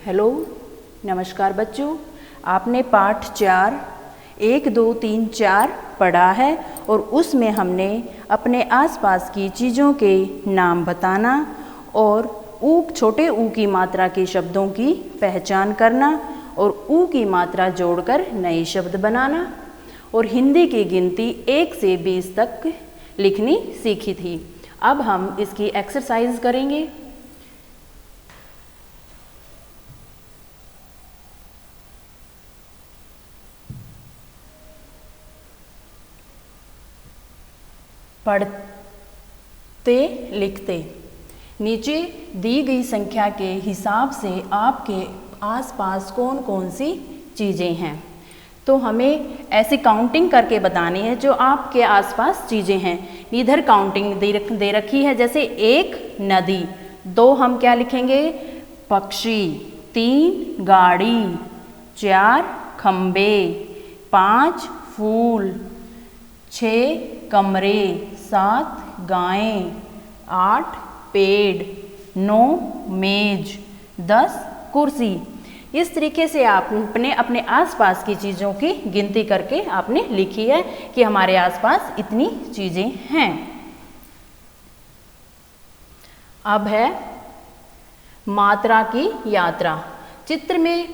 Hello, नमस्कार बच्चों। आपने पाठ 4 1 2 3 4 पढ़ा है और उसमें हमने अपने आसपास की चीज़ों के नाम बताना और छोटे ऊ की मात्रा के शब्दों की पहचान करना और ऊ की मात्रा जोड़कर नए शब्द बनाना और हिंदी की गिनती 1 से 20 तक लिखनी सीखी थी। अब हम इसकी एक्सरसाइज करेंगे। पढ़ते लिखते नीचे दी गई संख्या के हिसाब से आपके आसपास कौन कौन सी चीज़ें हैं, तो हमें ऐसी काउंटिंग करके बतानी है जो आपके आसपास चीज़ें हैं। इधर काउंटिंग दे रखी है, जैसे 1 नदी, 2 हम क्या लिखेंगे पक्षी, 3 गाड़ी, 4 खंबे, 5 फूल, 6 कमरे, 7 गायें, 8 पेड़, 9 मेज, 10 कुर्सी। इस तरीके से आपने अपने आसपास की चीज़ों की गिनती करके आपने लिखी है कि हमारे आसपास इतनी चीज़ें हैं। अब है मात्रा की यात्रा। चित्र में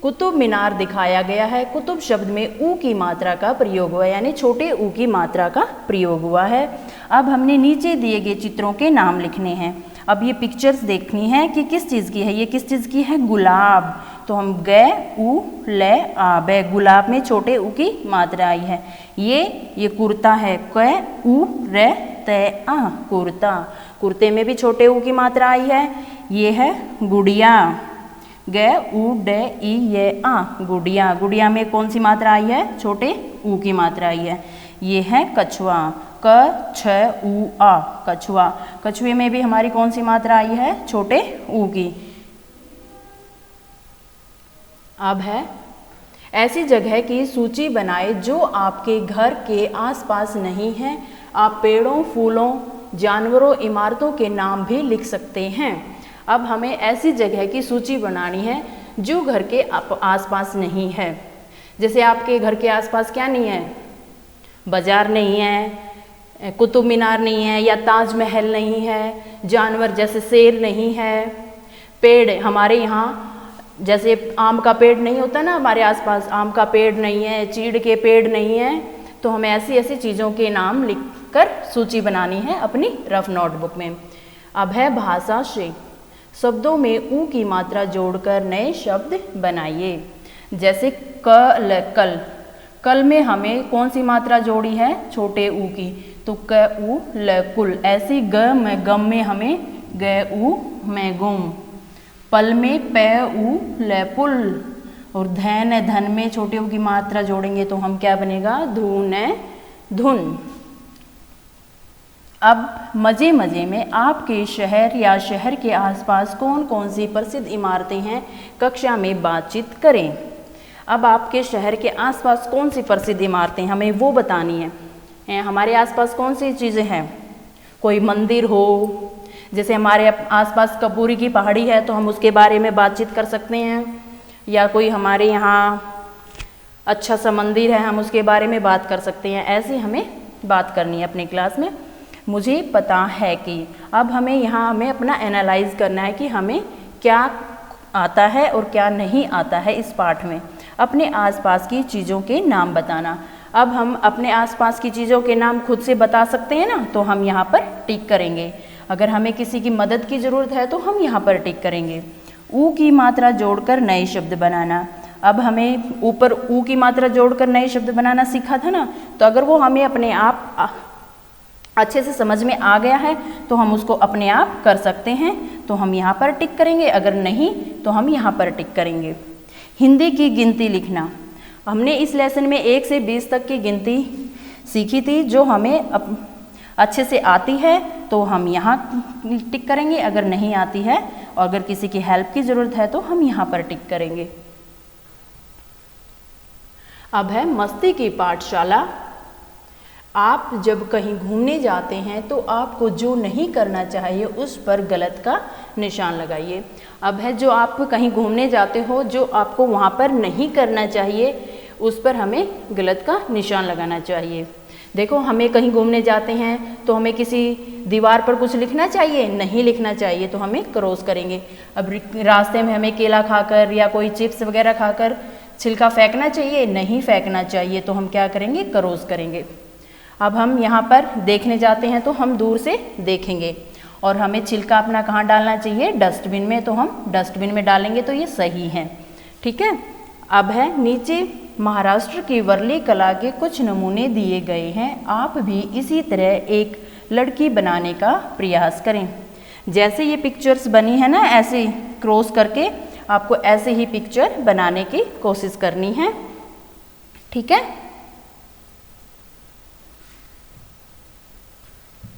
कुतुब मीनार दिखाया गया है। कुतुब शब्द में ऊ की मात्रा का प्रयोग हुआ है, यानी छोटे ऊ की मात्रा का प्रयोग हुआ है। अब हमने नीचे दिए गए चित्रों के नाम लिखने हैं। अब ये पिक्चर्स देखनी है कि किस चीज़ की है। ये किस चीज़ की है? गुलाब। तो हम ग ऊ ले आ बै, गुलाब में छोटे ऊ की मात्रा आई है। ये कुर्ता है, क ऊ रे ते आ कुर्ता, कुर्ते में भी छोटे ऊ की मात्रा आई है। ये है गुड़िया, ग उ डे ई ये आ गुड़िया, गुड़िया में कौन सी मात्रा आई है? छोटे ऊ की मात्रा आई है। ये है कछुआ, क छ उ आ कछुआ, कछुए में भी हमारी कौन सी मात्रा आई है? छोटे ऊ की। अब है ऐसी जगह की सूची बनाए जो आपके घर के आसपास नहीं है। आप पेड़ों, फूलों, जानवरों, इमारतों के नाम भी लिख सकते हैं। अब हमें ऐसी जगह की सूची बनानी है जो घर के आसपास नहीं है। जैसे आपके घर के आसपास क्या नहीं है? बाजार नहीं है, कुतुब मीनार नहीं है, या ताजमहल नहीं है, जानवर जैसे शेर नहीं है, पेड़ हमारे यहाँ जैसे आम का पेड़ नहीं होता ना, हमारे आसपास आम का पेड़ नहीं है, चीड़ के पेड़ नहीं है। तो हमें ऐसी ऐसी चीज़ों के नाम लिखकर सूची बनानी है अपनी रफ नोटबुक में। अब है भाषा से। शब्दों में ऊ की मात्रा जोड़कर नए शब्द बनाइए। जैसे कल, कल में हमें कौन सी मात्रा जोड़ी है? छोटे ऊ की, तो क ऊ ल कुल। ऐसी ग में गम में हमें ग ऊ में गुम। पल में प ऊ ल पुल, और धन धन में छोटे ऊ की मात्रा जोड़ेंगे तो हम क्या बनेगा? धून धुन। अब मज़े मज़े में आपके शहर या शहर के आसपास कौन कौन सी प्रसिद्ध इमारतें हैं, कक्षा में बातचीत करें। अब आपके शहर के आसपास कौन सी प्रसिद्ध इमारतें हमें वो बतानी है। हमारे आसपास कौन सी चीज़ें हैं? कोई मंदिर हो, जैसे हमारे आसपास कपूरी की पहाड़ी है तो हम उसके बारे में बातचीत कर सकते हैं, या कोई हमारे यहाँ अच्छा सा मंदिर है हम उसके बारे में बात कर सकते हैं। ऐसे हमें बात करनी है अपनी क्लास में। मुझे पता है कि अब हमें अपना एनालाइज करना है कि हमें क्या आता है और क्या नहीं आता है इस पाठ में। अपने आसपास की चीज़ों के नाम बताना। अब हम अपने आसपास की चीज़ों के नाम खुद से बता सकते हैं ना, तो हम यहाँ पर टिक करेंगे। अगर हमें किसी की मदद की ज़रूरत है तो हम यहाँ पर टिक करेंगे। ऊ की मात्रा जोड़कर नए शब्द बनाना। अब हमें ऊपर ऊ की मात्रा जोड़कर नए शब्द बनाना सीखा था ना, तो अगर वो हमें अपने आप अच्छे से समझ में आ गया है तो हम उसको अपने आप कर सकते हैं, तो हम यहाँ पर टिक करेंगे। अगर नहीं तो हम यहाँ पर टिक करेंगे। हिंदी की गिनती लिखना। हमने इस लेसन में 1 से 20 तक की गिनती सीखी थी, जो हमें अच्छे से आती है तो हम यहाँ टिक करेंगे। अगर नहीं आती है और अगर किसी की हेल्प की ज़रूरत है तो हम यहाँ पर टिक करेंगे। अब है मस्ती की पाठशाला। आप जब कहीं घूमने जाते हैं तो आपको जो नहीं करना चाहिए उस पर गलत का निशान लगाइए। अब है जो आप कहीं घूमने जाते हो, जो आपको वहाँ पर नहीं करना चाहिए उस पर हमें गलत का निशान लगाना चाहिए। देखो, हमें कहीं घूमने जाते हैं तो हमें किसी दीवार पर कुछ लिखना चाहिए, नहीं लिखना चाहिए, तो हमें क्रॉस करेंगे। अब रास्ते में हमें केला खाकर या कोई चिप्स वगैरह खाकर छिलका फेंकना चाहिए, नहीं फेंकना चाहिए, तो हम क्या करेंगे, क्रॉस करेंगे। अब हम यहाँ पर देखने जाते हैं तो हम दूर से देखेंगे और हमें छिलका अपना कहाँ डालना चाहिए, डस्टबिन में, तो हम डस्टबिन में डालेंगे, तो ये सही है। ठीक है। अब है नीचे महाराष्ट्र की वर्ली कला के कुछ नमूने दिए गए हैं, आप भी इसी तरह एक लड़की बनाने का प्रयास करें। जैसे ये पिक्चर्स बनी है ना, ऐसे क्रॉस करके आपको ऐसे ही पिक्चर बनाने की कोशिश करनी है। ठीक है।